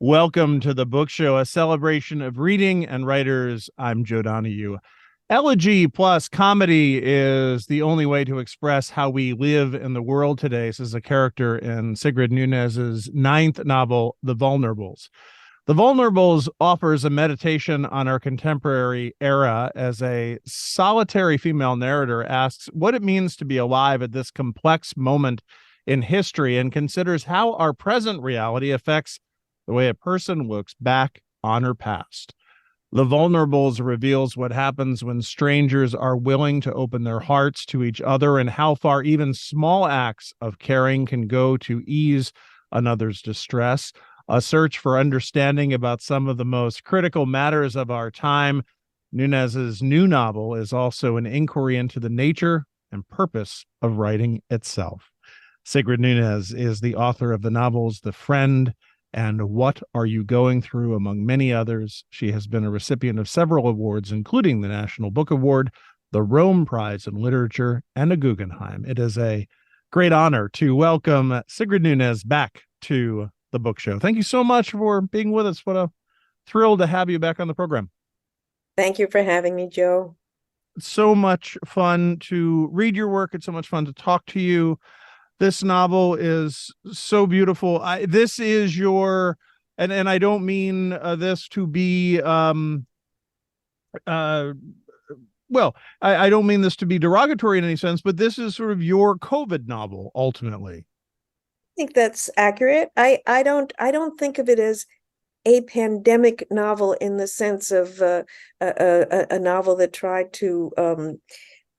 Welcome to the Book Show, a celebration of reading and writers. I'm Joe Donahue. Elegy plus comedy is the only way to express how we live in the world today. This is a character in Sigrid Nunez's ninth novel, The Vulnerables. The Vulnerables offers a meditation on our contemporary era as a solitary female narrator asks what it means to be alive at this complex moment in history and considers how our present reality affects the way a person looks back on her past. The Vulnerables reveals what happens when strangers are willing to open their hearts to each other and how far even small acts of caring can go to ease another's distress. A search for understanding about some of the most critical matters of our time. Nunez's new novel is also an inquiry into the nature and purpose of writing itself. Sigrid Nunez is the author of the novels The Friend and What Are You Going Through, among many others. She has been a recipient of several awards, including the National Book Award, the Rome Prize in Literature, and a Guggenheim. It is a great honor to welcome Sigrid Nunez back to the Book Show. Thank you so much for being with us. What a thrill to have you back on the program. Thank you for having me, Joe. It's so much fun to read your work. It's so much fun to talk to you. This novel is so beautiful. This is your, and I don't mean this to be, well, I don't mean this to be derogatory in any sense, but this is sort of your COVID novel, ultimately. I think that's accurate. I don't think of it as a pandemic novel in the sense of a novel that tried to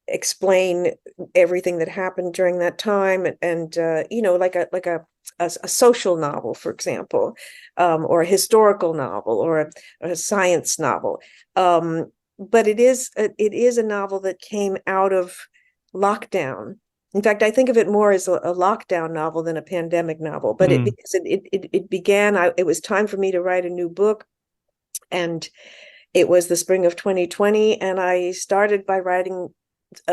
explain everything that happened during that time, and like a social novel, for example, or a historical novel, or a science novel. But it is a novel that came out of lockdown. In fact, I think of it more as a lockdown novel than a pandemic novel. But because it began, it was time for me to write a new book, and it was the spring of 2020, and I started by writing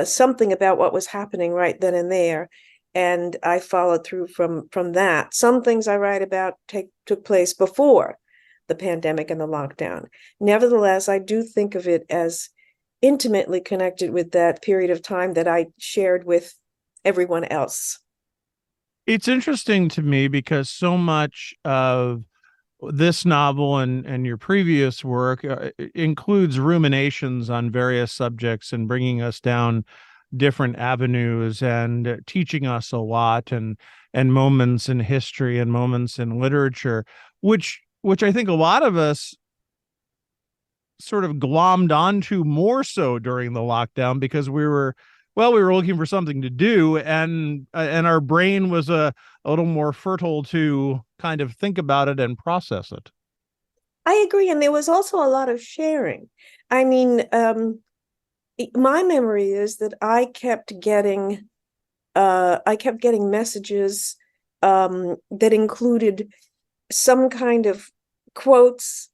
something about what was happening right then and there, and I followed through from that. Some things I write about took place before the pandemic and the lockdown. Nevertheless, I do think of it as intimately connected with that period of time that I shared with everyone else. It's interesting to me because so much of this novel and your previous work includes ruminations on various subjects and bringing us down different avenues and teaching us a lot and moments in history and moments in literature, which I think a lot of us sort of glommed onto more so during the lockdown because we were looking for something to do, and our brain was a little more fertile to kind of think about it and process it. I agree, and there was also a lot of sharing. I mean, my memory is that I kept getting messages that included some kind of quotes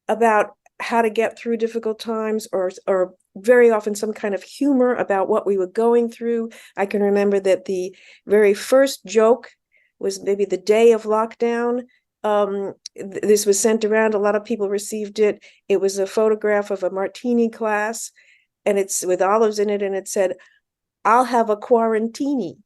about how to get through difficult times, or very often some kind of humor about what we were going through. I can remember that the very first joke was maybe the day of lockdown. This was sent around. A lot of people received it. It was a photograph of a martini glass, and it's with olives in it, and it said, "I'll have a quarantini."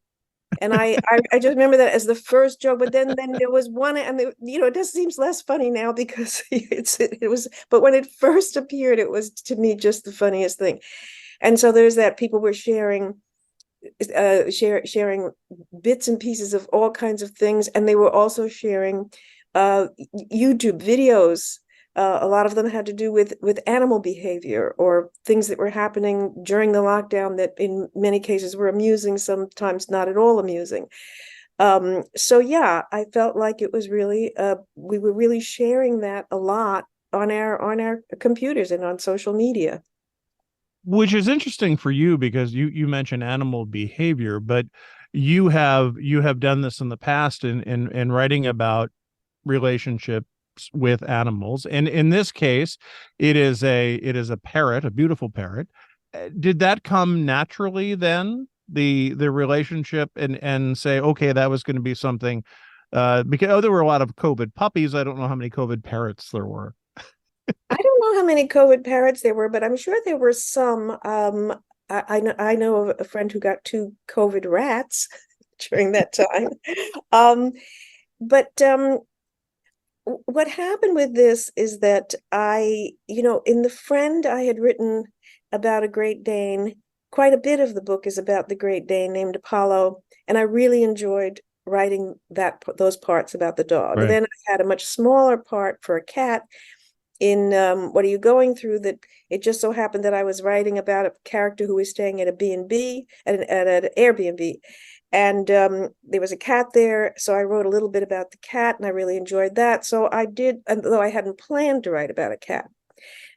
And I just remember that as the first joke. But then there was one, and it just seems less funny now because it was. But when it first appeared, it was, to me, just the funniest thing. And so there's that. People were sharing bits and pieces of all kinds of things, and they were also sharing YouTube videos. A lot of them had to do with animal behavior or things that were happening during the lockdown that in many cases were amusing, sometimes not at all amusing. So yeah, I felt like it was really we were really sharing that a lot on our computers and on social media. Which is interesting for you because you mentioned animal behavior, but you have done this in the past in writing about relationships with animals, and in this case it is a parrot, a beautiful parrot. Did that come naturally then, the relationship, and say, okay, that was going to be something Because there were a lot of COVID puppies. I don't know how many COVID parrots there were. I don't know how many COVID parrots there were, but I'm sure there were some. I know of a friend who got two COVID rats during that time. Um, but what happened with this is that in the friend I had written about a Great Dane, quite a bit of the book is about the Great Dane named Apollo, and I really enjoyed writing those parts about the dog. And Right. then I had a much smaller part for a cat in What Are You Going Through, that it just so happened that I was writing about a character who was staying at a B&B, at an Airbnb. And there was a cat there. So I wrote a little bit about the cat and I really enjoyed that. So I did, although I hadn't planned to write about a cat.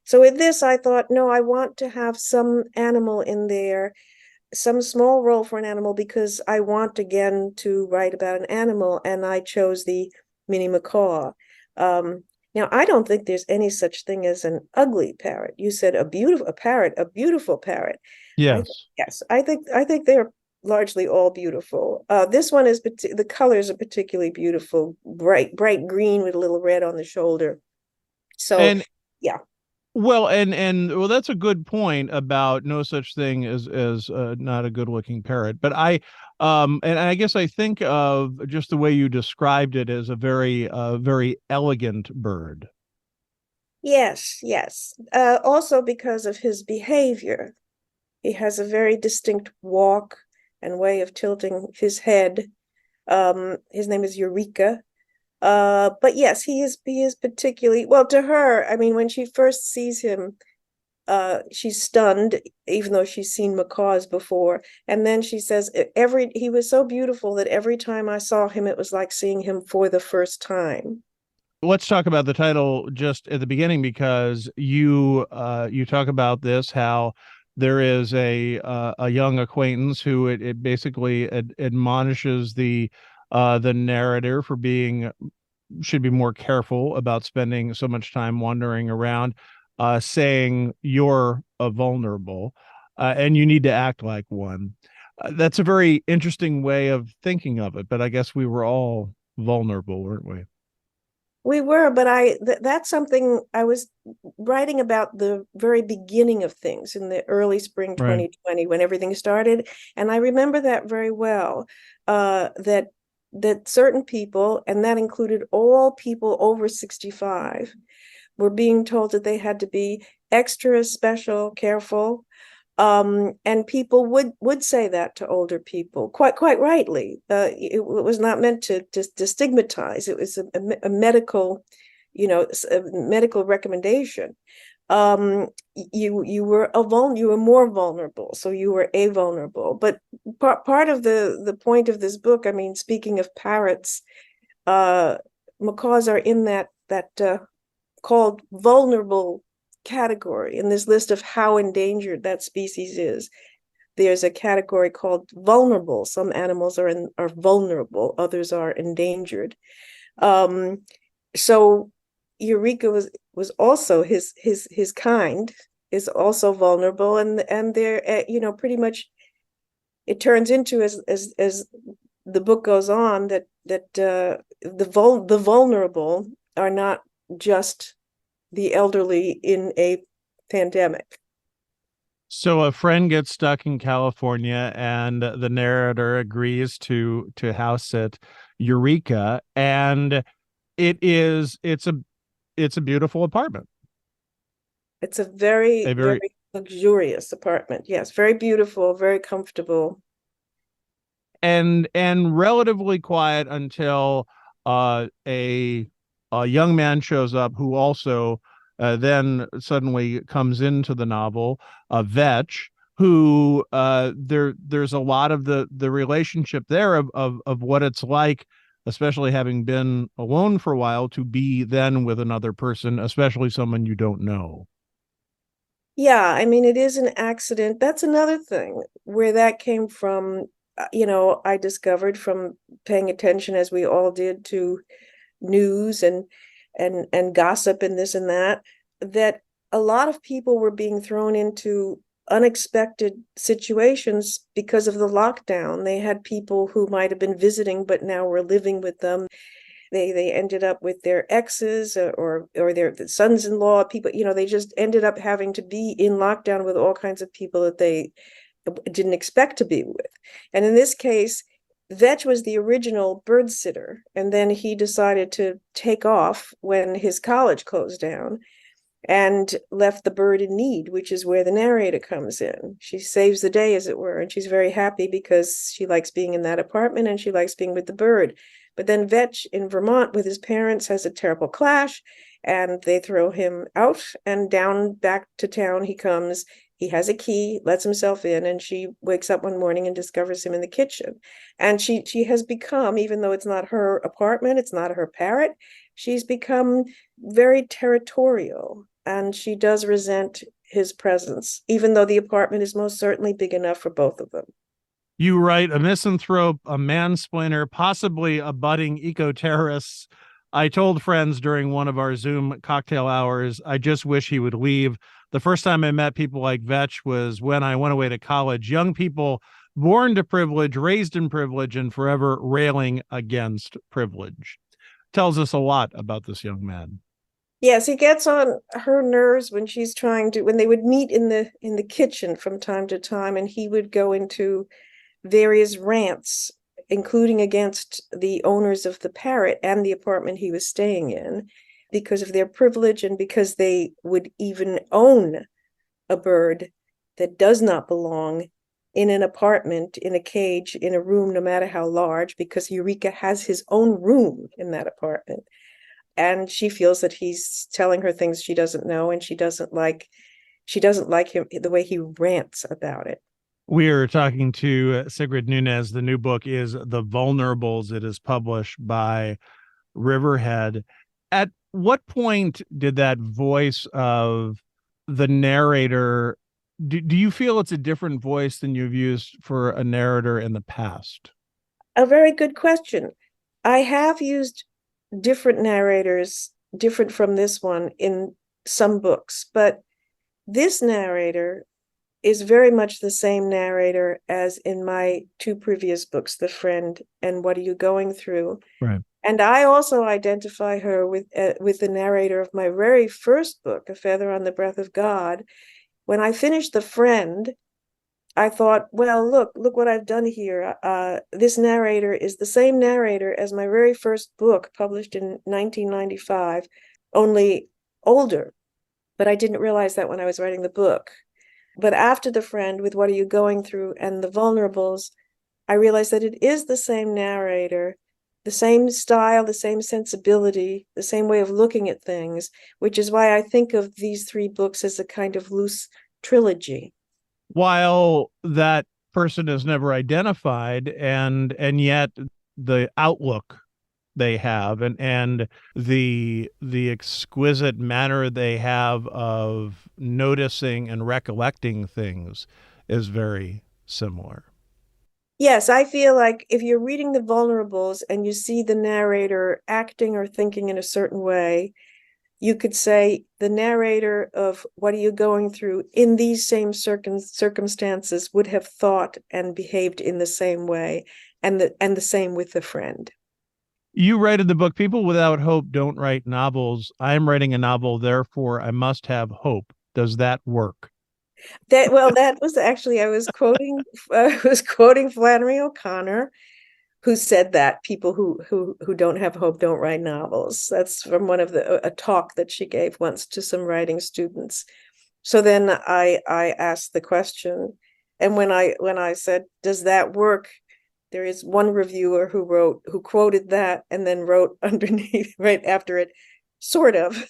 So with this, I thought, no, I want to have some animal in there, some small role for an animal, because I want again to write about an animal, and I chose the mini macaw. Um, Now, I don't think there's any such thing as an ugly parrot. You said a parrot, a beautiful parrot. Yes. Yes, I think they're largely all beautiful. This one is the colors are particularly beautiful, bright green with a little red on the shoulder. So, And yeah. well, that's a good point about no such thing as not a good looking parrot. But and I guess I think of just the way you described it as a very elegant bird. Yes, yes. Also because of his behavior. He has a very distinct walk and way of tilting his head. His name is Eureka. But yes, he is particularly well to her. I mean, when she first sees him, she's stunned, even though she's seen macaws before. And then she says, he was so beautiful that every time I saw him, it was like seeing him for the first time. Let's talk about the title just at the beginning because you talk about this how there is a young acquaintance who it basically admonishes the narrator for being should be more careful about spending so much time wandering around, saying you're a vulnerable, and you need to act like one. That's a very interesting way of thinking of it, but I guess we were all vulnerable, weren't we? We were, but that's something I was writing about the very beginning of things in the early spring Right. 2020 when everything started, and I remember that very well. That certain people, and that included all people over 65, were being told that they had to be extra special, careful, and people would say that to older people, quite rightly. It was not meant to stigmatize. It was a medical, a medical recommendation. You were you were more vulnerable, so you were a vulnerable. But part of the point of this book, I mean, speaking of parrots, uh, macaws are in that called vulnerable category in this list of how endangered that species is. There's a category called vulnerable. Some animals are vulnerable, others are endangered. Um, so Eureka was also his kind is also vulnerable, and they're pretty much it turns into as the book goes on that the vulnerable are not just the elderly in a pandemic. So a friend gets stuck in California, and the narrator agrees to house sit Eureka, and it's a beautiful apartment, It's a very, a very very luxurious apartment. Yes, very beautiful, very comfortable. and relatively quiet until a young man shows up who also then suddenly comes into the novel, Vetch, who there's a lot of the relationship there of what it's like, especially having been alone for a while, to be then with another person, especially someone you don't know. Yeah, I mean, it is an accident. That's another thing where that came from. I discovered from paying attention, as we all did, to news and gossip and this and that, that a lot of people were being thrown into unexpected situations because of the lockdown. They had people who might have been visiting but now were living with them. They ended up with their exes or their sons-in-law, people, they just ended up having to be in lockdown with all kinds of people that they didn't expect to be with. And in this case, Vetch was the original bird sitter, and then he decided to take off when his college closed down and left the bird in need, which is where the narrator comes in. She saves the day, as it were, and she's very happy because she likes being in that apartment and she likes being with the bird. But then Vetch in Vermont with his parents has a terrible clash, and they throw him out, and down back to town he comes. He has a key, lets himself in, and she wakes up one morning and discovers him in the kitchen. And she has become, even though it's not her apartment, it's not her parrot, she's become very territorial, and she does resent his presence, even though the apartment is most certainly big enough for both of them. You write a misanthrope, a mansplainer, possibly a budding eco-terrorist. I told friends during one of our Zoom cocktail hours, I just wish he would leave. The first time I met people like Vetch was when I went away to college. Young people born to privilege, raised in privilege, and forever railing against privilege. Tells us a lot about this young man. Yes, he gets on her nerves when she's trying to, when they would meet in the kitchen from time to time, and he would go into various rants, including against the owners of the parrot and the apartment he was staying in, because of their privilege and because they would even own a bird that does not belong in an apartment, in a cage, in a room, no matter how large, because Eureka has his own room in that apartment. And she feels that he's telling her things she doesn't know, and she doesn't like him, the way he rants about it. We are talking to Sigrid Nunez. The new book is The Vulnerables. It is published by Riverhead. At what point did that voice of the narrator, do you feel it's a different voice than you've used for a narrator in the past? A very good question. I have used different narrators, different from this one, in some books, but this narrator is very much the same narrator as in my two previous books, The Friend and What Are You Going Through? Right. And I also identify her with the narrator of my very first book, A Feather on the Breath of God. When I finished The Friend, I thought, well, look what I've done here. This narrator is the same narrator as my very first book, published in 1995, only older. But I didn't realize that when I was writing the book. But after The Friend, with What Are You Going Through and The Vulnerables, I realized that it is the same narrator, the same style, the same sensibility, the same way of looking at things, which is why I think of these three books as a kind of loose trilogy. While that person is never identified, and yet the outlook they have and the exquisite manner they have of noticing and recollecting things is very similar. Yes, I feel like if you're reading The Vulnerables and you see the narrator acting or thinking in a certain way, you could say the narrator of What Are You Going Through in these same circumstances would have thought and behaved in the same way, and the same with The Friend. You write in the book, people without hope don't write novels. I'm writing a novel, therefore I must have hope. Does that work? That was actually, I was quoting Flannery O'Connor, who said that people who don't have hope don't write novels. That's from one of a talk that she gave once to some writing students. So then I asked the question, and when I said, "Does that work?" There is one reviewer who quoted that and then wrote underneath right after it, sort of.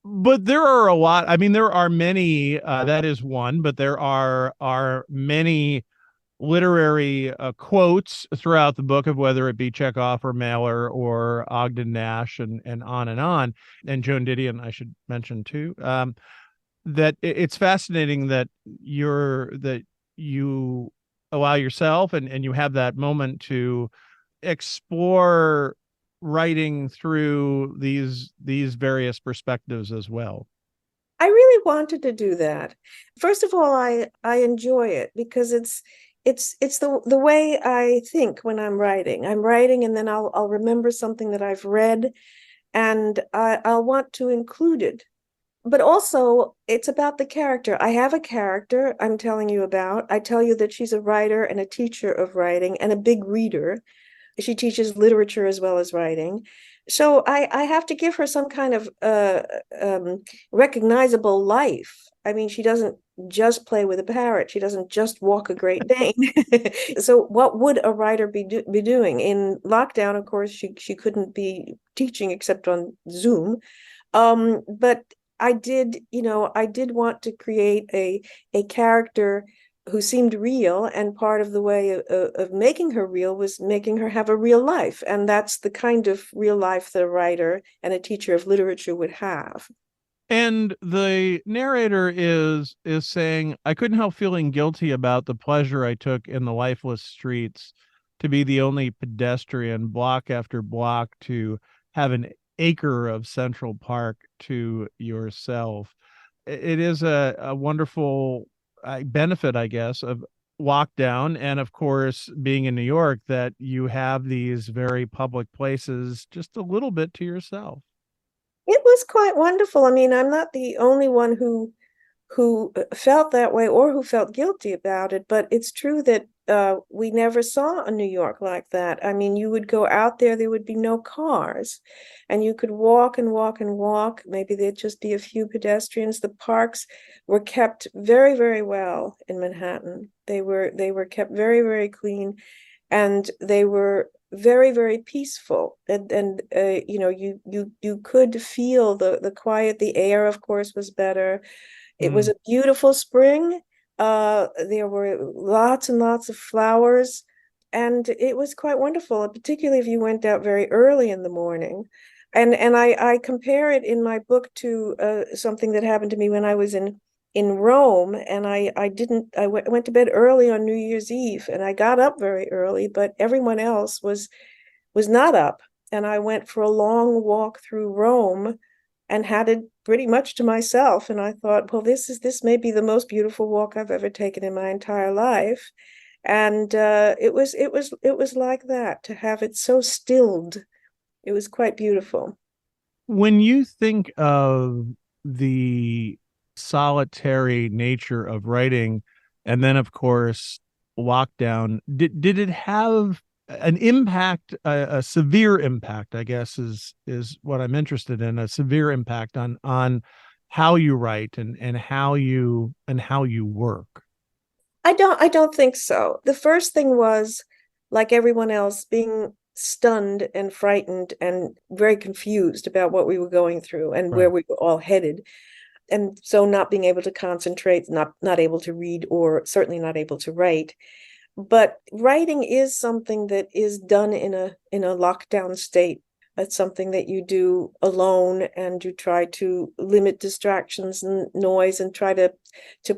But there are a lot. I mean, there are many. That is one, but there are many literary quotes throughout the book of whether it be Chekhov or Mailer or Ogden Nash and on and on. And Joan Didion, I should mention too. That it's fascinating that you allow yourself and you have that moment to explore writing through these various perspectives as well? I really wanted to do that. First of all, I enjoy it because it's the way I think when I'm writing. I'm writing and then I'll remember something that I've read and I'll want to include it. But also, it's about the character. I have a character I'm telling you about. I tell you that she's a writer and a teacher of writing and a big reader. She teaches literature as well as writing. So I have to give her some kind of recognizable life. I mean, she doesn't just play with a parrot. She doesn't just walk a Great Dane. So what would a writer be doing? In lockdown, of course, she couldn't be teaching except on Zoom. But I did want to create a character who seemed real, and part of the way of making her real was making her have a real life, and that's the kind of real life that a writer and a teacher of literature would have. And the narrator is saying, I couldn't help feeling guilty about the pleasure I took in the lifeless streets, to be the only pedestrian block after block, to have an acre of Central Park to yourself. It is a wonderful benefit, I guess, of lockdown, and of course being in New York, that you have these very public places just a little bit to yourself. It was quite wonderful. I mean, I'm not the only one who felt that way or who felt guilty about it, but it's true that we never saw a New York like that. I mean, you would go out there would be no cars, and you could walk and walk and walk. Maybe there'd just be a few pedestrians. The parks were kept very, very well in Manhattan. They were kept very, very clean, and they were very, very peaceful. And you could feel the quiet. The air, of course, was better. It was Mm. a beautiful spring. There were lots and lots of flowers, and it was quite wonderful, particularly if you went out very early in the morning. And I compare it in my book to something that happened to me when I was in Rome, and went to bed early on New Year's Eve, and I got up very early, but everyone else was not up, and I went for a long walk through Rome and had it pretty much to myself. And I thought, well, this may be the most beautiful walk I've ever taken in my entire life. And it was like that, to have it so stilled. It was quite beautiful. When you think of the solitary nature of writing, and then of course lockdown, did it have an impact, a severe impact, I guess is what I'm interested in, a severe impact on how you write and how you work? I don't think so. The first thing was, like everyone else, being stunned and frightened and very confused about what we were going through and where Right. we were all headed. And so not being able to concentrate, not able to read, or certainly not able to write. But writing is something that is done in a lockdown state. It's something that you do alone, and you try to limit distractions and noise, and try to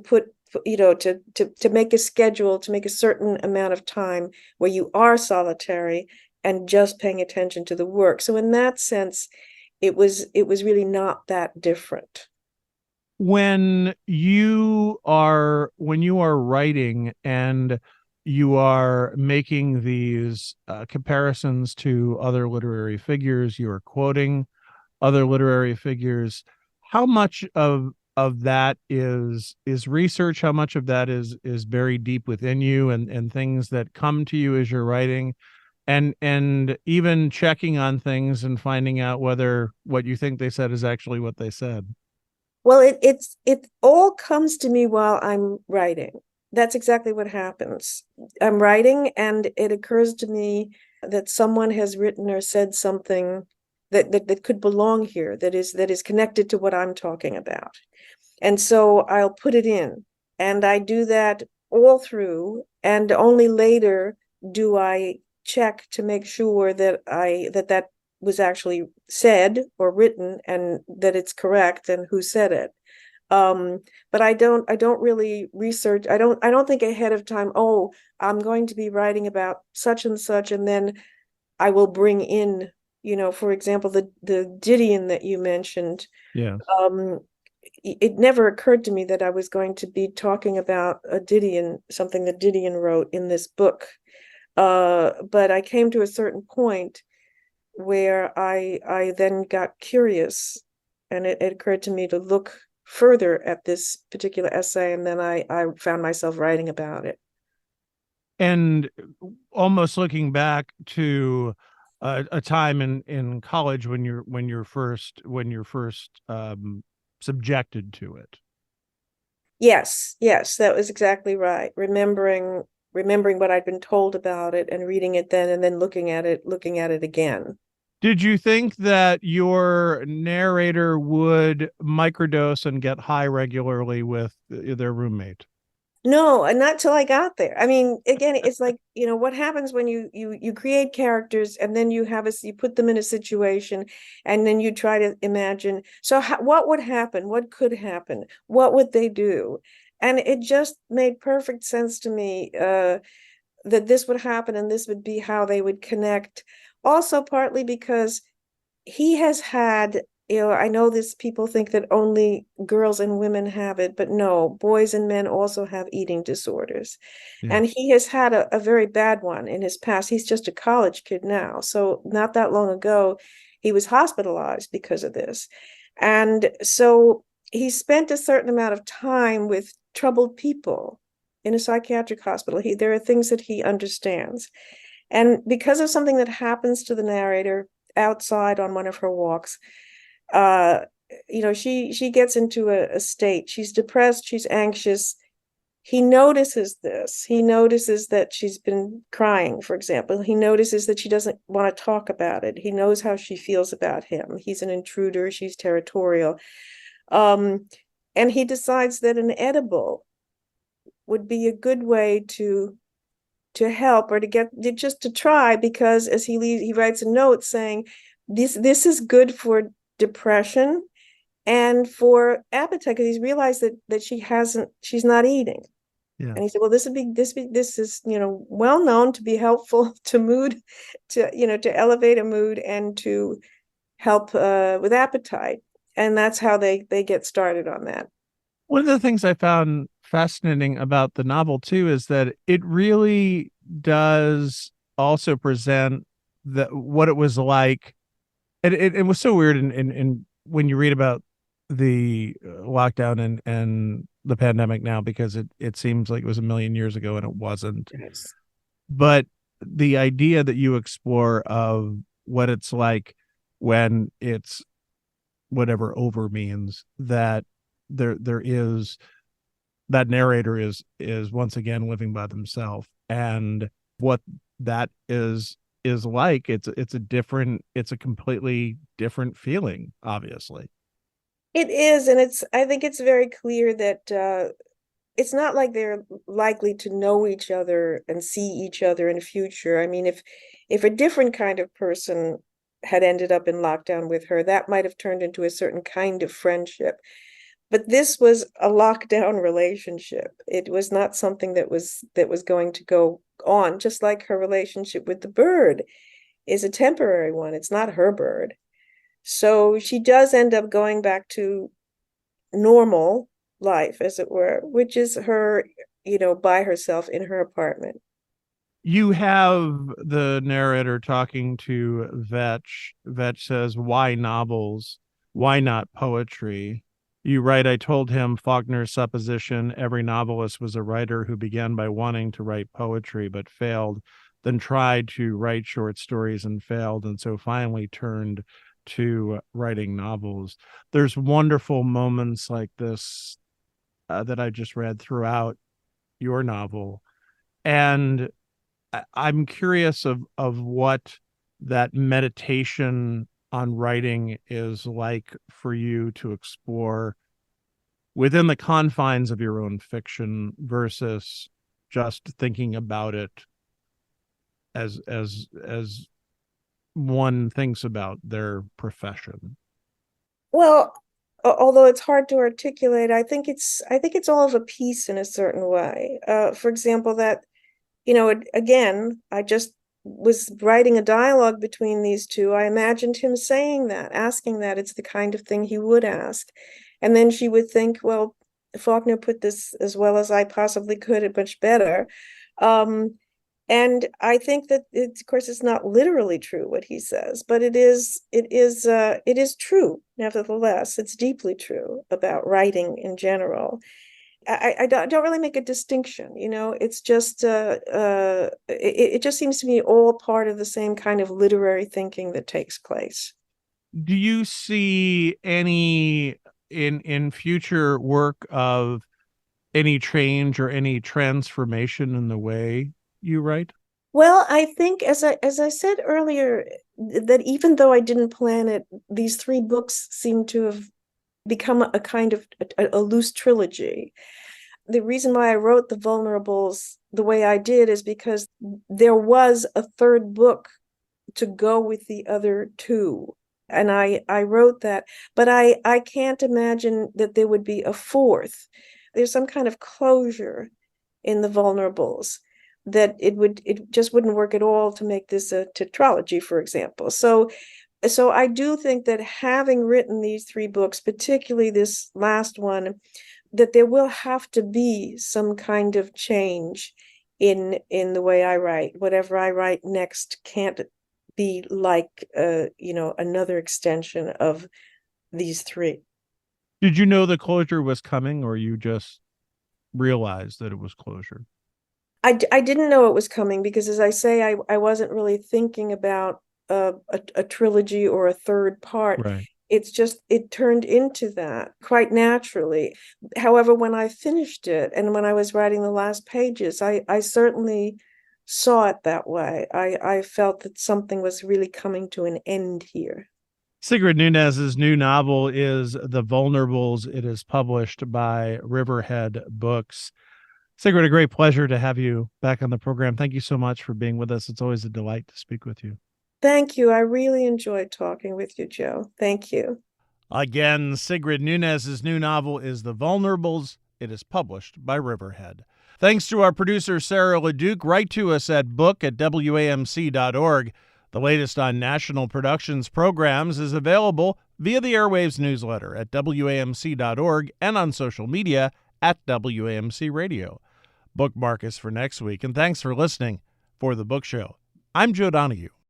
put to make a schedule, to make a certain amount of time where you are solitary and just paying attention to the work. So in that sense, it was really not that different. When you are writing and you are making these comparisons to other literary figures, you are quoting other literary figures, how much of that is research, how much of that is buried deep within you, and things that come to you as you're writing, and even checking on things and finding out whether what you think they said is actually what they said? Well, it all comes to me while I'm writing. That's exactly what happens. I'm writing, and it occurs to me that someone has written or said something that could belong here, that is connected to what I'm talking about. And so I'll put it in, and I do that all through, and only later do I check to make sure that was actually said or written, and that it's correct and who said it. Um, but I don't really research. I don't think ahead of time, I'm going to be writing about such and such, and then I will bring in, For example, the Didion that you mentioned, Yeah. um, it never occurred to me that I was going to be talking about a Didion, something that Didion wrote in this book. But I came to a certain point where I then got curious, and it occurred to me to look further at this particular essay, and then I found myself writing about it. And almost looking back to a time in college when you're first subjected to it. Yes, yes, that was exactly right. Remembering what I'd been told about it and reading it then and then looking at it again. Did you think that your narrator would microdose and get high regularly with their roommate? No, and not till I got there. I mean, again, it's like, what happens when you create characters and then you put them in a situation and then you try to imagine, so what would happen? What could happen? What would they do? And it just made perfect sense to me that this would happen and this would be how they would connect. Also, partly because he has had, I know this people think that only girls and women have it, but no, boys and men also have eating disorders. Yeah. And he has had a very bad one in his past. He's just a college kid now. So not that long ago, he was hospitalized because of this. And so he spent a certain amount of time with troubled people in a psychiatric hospital. There are things that he understands. And because of something that happens to the narrator outside on one of her walks, uh, she gets into a state. She's depressed, she's anxious. He notices this. He notices that she's been crying, for example. He notices that she doesn't want to talk about it. He knows how she feels about him. He's an intruder, she's territorial. Um, and he decides that an edible would be a good way to help or to get just to try, because as he leaves, he writes a note saying this is good for depression and for appetite, because he's realized that she's not eating. Yeah. And he said, well, this is well known to be helpful to mood, to elevate a mood and to help with appetite. And that's how they get started on that. One of the things I found fascinating about the novel too is that it really does also present what it was like. It was so weird in when you read about the lockdown and the pandemic now, because it seems like it was a million years ago and it wasn't. Yes. But the idea that you explore of what it's like when it's whatever over means, that there is that narrator is once again living by themselves, and what that is like, it's a completely different feeling, obviously. It is, and I think it's very clear that it's not like they're likely to know each other and see each other in the future. I mean, if a different kind of person had ended up in lockdown with her, that might have turned into a certain kind of friendship. But this was a lockdown relationship. It was not something that was going to go on, just like her relationship with the bird is a temporary one. It's not her bird. So she does end up going back to normal life, as it were, which is her, by herself in her apartment. You have the narrator talking to Vetch. Vetch says, why novels? Why not poetry? You write, I told him Faulkner's supposition every novelist was a writer who began by wanting to write poetry but failed, then tried to write short stories and failed, and so finally turned to writing novels. There's wonderful moments like this that I just read throughout your novel. And I'm curious of what that meditation on writing is like for you to explore within the confines of your own fiction versus just thinking about it as one thinks about their profession. Well, although it's hard to articulate, I think it's all of a piece in a certain way. For example, that again, I just was writing a dialogue between these two, I imagined him saying that, asking that. It's the kind of thing he would ask. And then she would think, well, Faulkner put this as well as I possibly could, and much better. And I think that of course, it's not literally true what he says, but it is true. Nevertheless, it's deeply true about writing in general. I don't really make a distinction, you know. It's just it just seems to me all part of the same kind of literary thinking that takes place. Do you see any in future work of any change or any transformation in the way you write? Well, I think as I said earlier, that even though I didn't plan it, these three books seem to have become a kind of a loose trilogy. The reason why I wrote The Vulnerables the way I did is because there was a third book to go with the other two. And I wrote that, but I can't imagine that there would be a fourth. There's some kind of closure in The Vulnerables that it just wouldn't work at all to make this a tetralogy, for example. So I do think that having written these three books, particularly this last one, that there will have to be some kind of change in the way I write. Whatever I write next can't be like another extension of these three. Did you know the closure was coming, or you just realized that it was closure? I didn't know it was coming because, as I say, I wasn't really thinking about a trilogy or a third part. Right. It's just, it turned into that quite naturally. However, when I finished it and when I was writing the last pages, I certainly saw it that way. I felt that something was really coming to an end here. Sigrid Nunez's new novel is The Vulnerables. It is published by Riverhead Books. Sigrid, a great pleasure to have you back on the program. Thank you so much for being with us. It's always a delight to speak with you. Thank you. I really enjoyed talking with you, Joe. Thank you. Again, Sigrid Nunez's new novel is The Vulnerables. It is published by Riverhead. Thanks to our producer, Sarah LeDuc. Write to us at book@wamc.org. The latest on National Productions programs is available via the Airwaves newsletter at wamc.org and on social media at WAMC Radio. Bookmark us for next week, and thanks for listening. For The Book Show, I'm Joe Donahue.